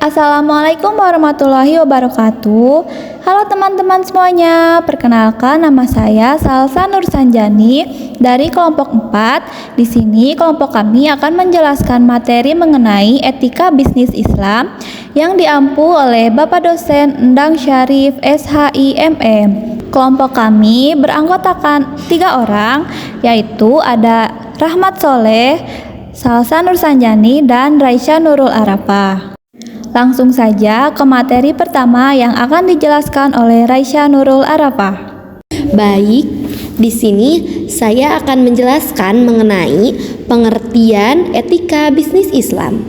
Assalamualaikum warahmatullahi wabarakatuh. Halo teman-teman semuanya, perkenalkan nama saya Salsa Nursanjani dari kelompok 4. Di sini kelompok kami akan menjelaskan materi mengenai etika bisnis Islam yang diampu oleh Bapak dosen Endang Syarif SHIMM. Kelompok kami beranggotakan 3 orang, yaitu ada Rahmat Soleh, Salsa Nursanjani, dan Raisya Nurul Arafah. Langsung saja ke materi pertama yang akan dijelaskan oleh Raisya Nurul Arafah. Baik, di sini saya akan menjelaskan mengenai pengertian etika bisnis Islam.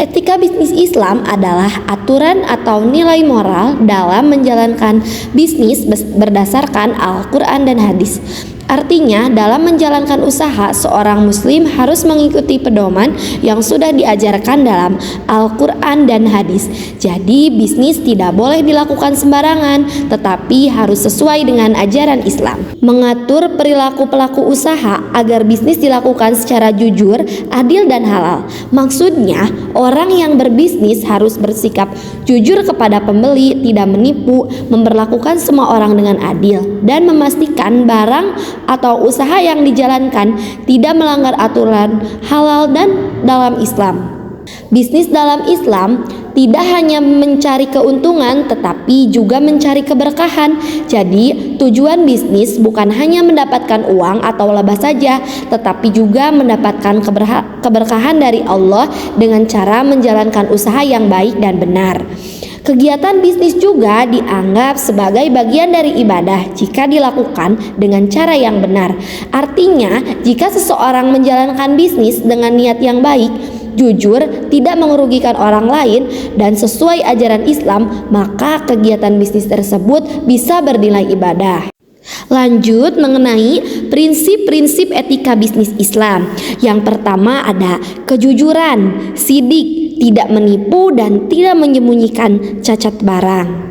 Etika bisnis Islam adalah aturan atau nilai moral dalam menjalankan bisnis berdasarkan Al-Quran dan hadis. Artinya, dalam menjalankan usaha, seorang muslim harus mengikuti pedoman yang sudah diajarkan dalam Al-Quran dan hadis. Jadi, bisnis tidak boleh dilakukan sembarangan, tetapi harus sesuai dengan ajaran Islam. Mengatur perilaku pelaku usaha agar bisnis dilakukan secara jujur, adil, dan halal. Maksudnya, orang yang berbisnis harus bersikap jujur kepada pembeli, tidak menipu, memperlakukan semua orang dengan adil, dan memastikan barang atau usaha yang dijalankan tidak melanggar aturan halal dan dalam Islam. Bisnis dalam Islam tidak hanya mencari keuntungan tetapi juga mencari keberkahan. Jadi tujuan bisnis bukan hanya mendapatkan uang atau laba saja, tetapi juga mendapatkan keberkahan dari Allah dengan cara menjalankan usaha yang baik dan benar. Kegiatan bisnis juga dianggap sebagai bagian dari ibadah jika dilakukan dengan cara yang benar. Artinya, jika seseorang menjalankan bisnis dengan niat yang baik, jujur, tidak merugikan orang lain, dan sesuai ajaran Islam, maka kegiatan bisnis tersebut bisa bernilai ibadah. Lanjut mengenai prinsip-prinsip etika bisnis Islam. Yang pertama ada kejujuran, sidik, tidak menipu, dan tidak menyembunyikan cacat barang.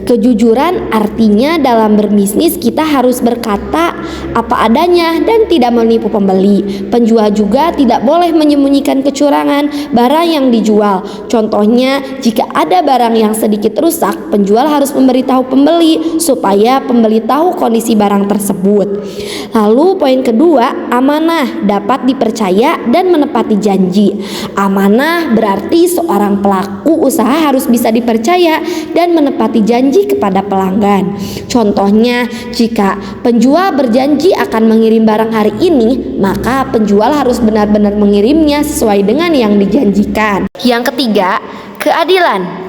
Kejujuran artinya dalam berbisnis kita harus berkata apa adanya dan tidak menipu pembeli. Penjual juga tidak boleh menyembunyikan kecurangan barang yang dijual. Contohnya, jika ada barang yang sedikit rusak, penjual harus memberitahu pembeli supaya pembeli tahu kondisi barang tersebut. Lalu poin kedua, amanah, dapat dipercaya dan menepati janji. Amanah berarti seorang pelaku usaha harus bisa dipercaya dan menepati janji kepada pelanggan. Contohnya, jika penjual berjanji akan mengirim barang hari ini, maka penjual harus benar-benar mengirimnya sesuai dengan yang dijanjikan. Yang ketiga, keadilan.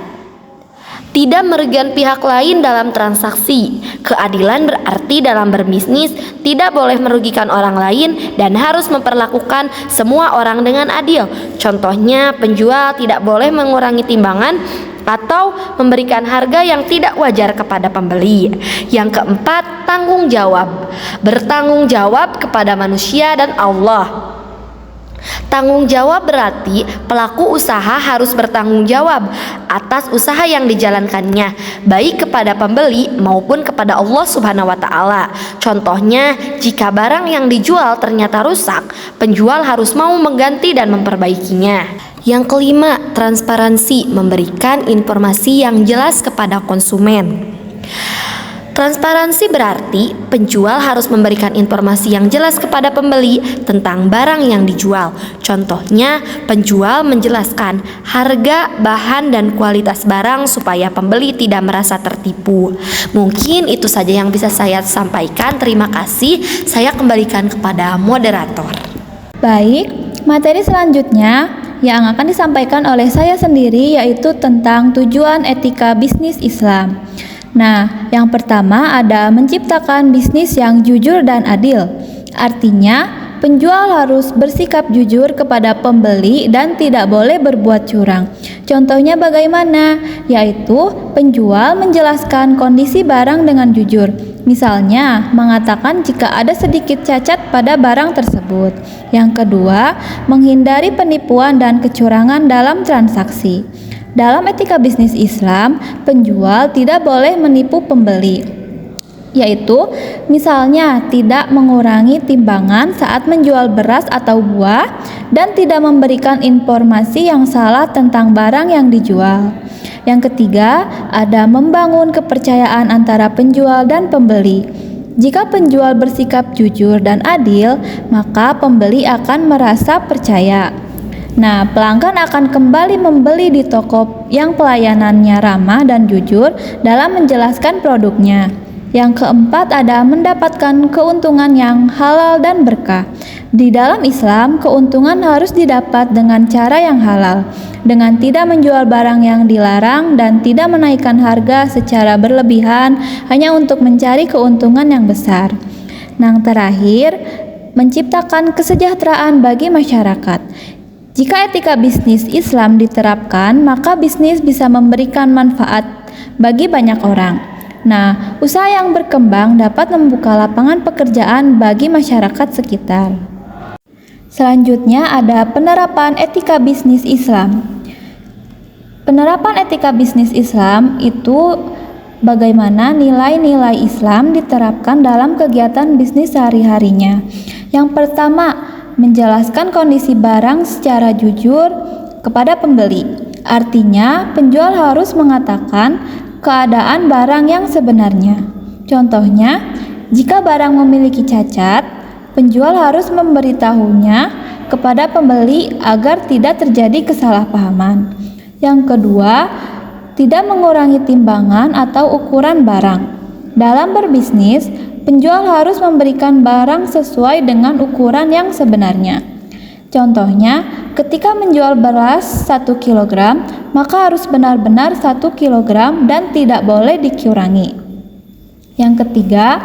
Tidak merugikan pihak lain dalam transaksi. Keadilan berarti dalam berbisnis tidak boleh merugikan orang lain dan harus memperlakukan semua orang dengan adil. Contohnya, penjual tidak boleh mengurangi timbangan atau memberikan harga yang tidak wajar kepada pembeli. Yang keempat, tanggung jawab. Bertanggung jawab kepada manusia dan Allah. Tanggung jawab berarti pelaku usaha harus bertanggung jawab atas usaha yang dijalankannya, baik kepada pembeli maupun kepada Allah Subhanahu wa Ta'ala. Contohnya, jika barang yang dijual ternyata rusak, penjual harus mau mengganti dan memperbaikinya. Yang kelima, transparansi, memberikan informasi yang jelas kepada konsumen. Transparansi berarti penjual harus memberikan informasi yang jelas kepada pembeli tentang barang yang dijual. Contohnya, penjual menjelaskan harga, bahan, dan kualitas barang supaya pembeli tidak merasa tertipu. Mungkin itu saja yang bisa saya sampaikan. Terima kasih. Saya kembalikan kepada moderator. Baik, materi selanjutnya yang akan disampaikan oleh saya sendiri yaitu tentang tujuan etika bisnis Islam. Nah, yang pertama ada menciptakan bisnis yang jujur dan adil. Artinya, penjual harus bersikap jujur kepada pembeli dan tidak boleh berbuat curang. Contohnya bagaimana? Yaitu penjual menjelaskan kondisi barang dengan jujur. Misalnya, mengatakan jika ada sedikit cacat pada barang tersebut. Yang kedua, menghindari penipuan dan kecurangan dalam transaksi. Dalam etika bisnis Islam, penjual tidak boleh menipu pembeli. yaitu misalnya tidak mengurangi timbangan saat menjual beras atau buah dan tidak memberikan informasi yang salah tentang barang yang dijual. Yang ketiga, ada membangun kepercayaan antara penjual dan pembeli. Jika penjual bersikap jujur dan adil, maka pembeli akan merasa percaya. Nah, pelanggan akan kembali membeli di toko yang pelayanannya ramah dan jujur dalam menjelaskan produknya. Yang keempat ada mendapatkan keuntungan yang halal dan berkah. Di dalam Islam, keuntungan harus didapat dengan cara yang halal, dengan tidak menjual barang yang dilarang dan tidak menaikkan harga secara berlebihan hanya untuk mencari keuntungan yang besar. Yang terakhir, menciptakan kesejahteraan bagi masyarakat. Jika etika bisnis Islam diterapkan, maka bisnis bisa memberikan manfaat bagi banyak orang. Nah, usaha yang berkembang dapat membuka lapangan pekerjaan bagi masyarakat sekitar. Selanjutnya ada penerapan etika bisnis Islam. Penerapan etika bisnis Islam itu bagaimana nilai-nilai Islam diterapkan dalam kegiatan bisnis sehari-harinya. Yang pertama, menjelaskan kondisi barang secara jujur kepada pembeli. Artinya, penjual harus mengatakan keadaan barang yang sebenarnya. Contohnya, jika barang memiliki cacat, penjual harus memberitahunya kepada pembeli agar tidak terjadi kesalahpahaman. Yang kedua, tidak mengurangi timbangan atau ukuran barang. Dalam berbisnis, penjual harus memberikan barang sesuai dengan ukuran yang sebenarnya. Contohnya, ketika menjual beras 1 kg, maka harus benar-benar 1 kg dan tidak boleh dikurangi. Yang ketiga,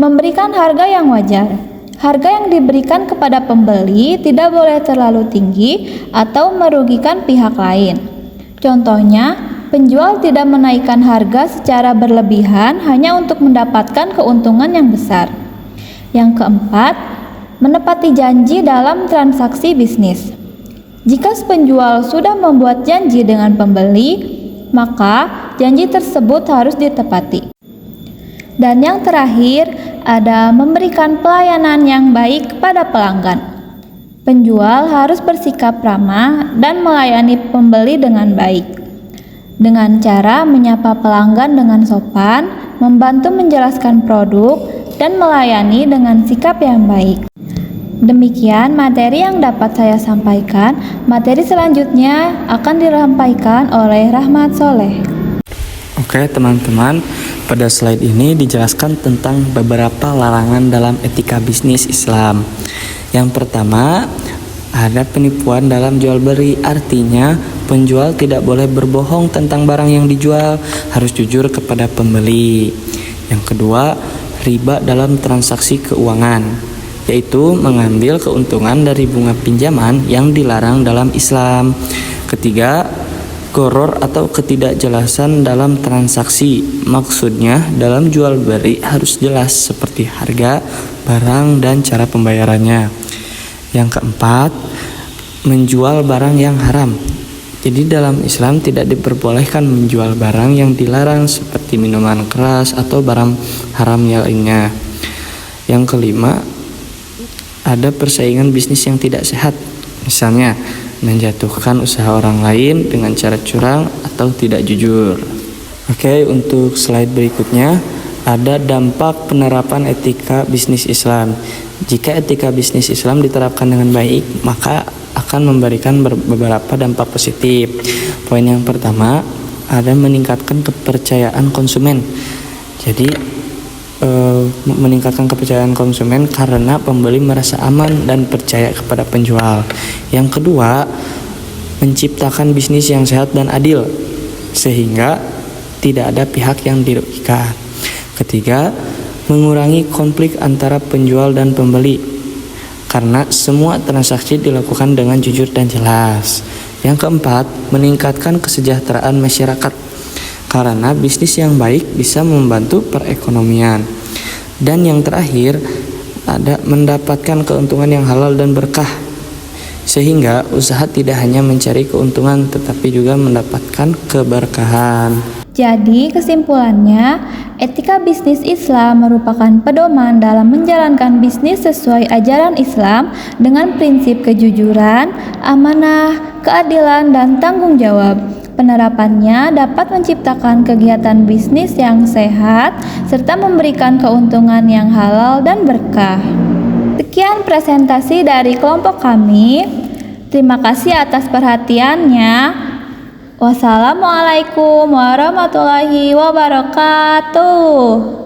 memberikan harga yang wajar. Harga yang diberikan kepada pembeli tidak boleh terlalu tinggi atau merugikan pihak lain. Contohnya, penjual tidak menaikkan harga secara berlebihan hanya untuk mendapatkan keuntungan yang besar. Yang keempat, menepati janji dalam transaksi bisnis. Jika penjual sudah membuat janji dengan pembeli, maka janji tersebut harus ditepati. Dan yang terakhir, ada memberikan pelayanan yang baik kepada pelanggan. Penjual harus bersikap ramah dan melayani pembeli dengan baik, dengan cara menyapa pelanggan dengan sopan, membantu menjelaskan produk, dan melayani dengan sikap yang baik. Demikian materi yang dapat saya sampaikan. Materi selanjutnya akan disampaikan oleh Rahmat Soleh. Oke teman-teman, pada slide ini dijelaskan tentang beberapa larangan dalam etika bisnis Islam. Yang pertama, ada penipuan dalam jual beli, artinya penjual tidak boleh berbohong tentang barang yang dijual, harus jujur kepada pembeli. Yang kedua, riba dalam transaksi keuangan, yaitu mengambil keuntungan dari bunga pinjaman yang dilarang dalam Islam. Ketiga, gharar atau ketidakjelasan dalam transaksi, maksudnya dalam jual beli harus jelas seperti harga, barang, dan cara pembayarannya. Yang keempat, menjual barang yang haram. Jadi dalam Islam tidak diperbolehkan menjual barang yang dilarang seperti minuman keras atau barang haram lainnya. Yang kelima, ada persaingan bisnis yang tidak sehat. Misalnya, menjatuhkan usaha orang lain dengan cara curang atau tidak jujur. Oke, untuk slide berikutnya ada dampak penerapan etika bisnis Islam. Jika etika bisnis Islam diterapkan dengan baik, maka akan memberikan beberapa dampak positif. Poin yang pertama, ada meningkatkan kepercayaan konsumen. Jadi meningkatkan kepercayaan konsumen karena pembeli merasa aman dan percaya kepada penjual. Yang kedua, menciptakan bisnis yang sehat dan adil sehingga tidak ada pihak yang dirugikan. Ketiga, mengurangi konflik antara penjual dan pembeli karena semua transaksi dilakukan dengan jujur dan jelas. Yang keempat, meningkatkan kesejahteraan masyarakat karena bisnis yang baik bisa membantu perekonomian. Dan yang terakhir, ada mendapatkan keuntungan yang halal dan berkah sehingga usaha tidak hanya mencari keuntungan tetapi juga mendapatkan keberkahan. Jadi kesimpulannya, etika bisnis Islam merupakan pedoman dalam menjalankan bisnis sesuai ajaran Islam dengan prinsip kejujuran, amanah, keadilan, dan tanggung jawab. Penerapannya dapat menciptakan kegiatan bisnis yang sehat serta memberikan keuntungan yang halal dan berkah. Sekian presentasi dari kelompok kami. Terima kasih atas perhatiannya. Wassalamualaikum warahmatullahi wabarakatuh.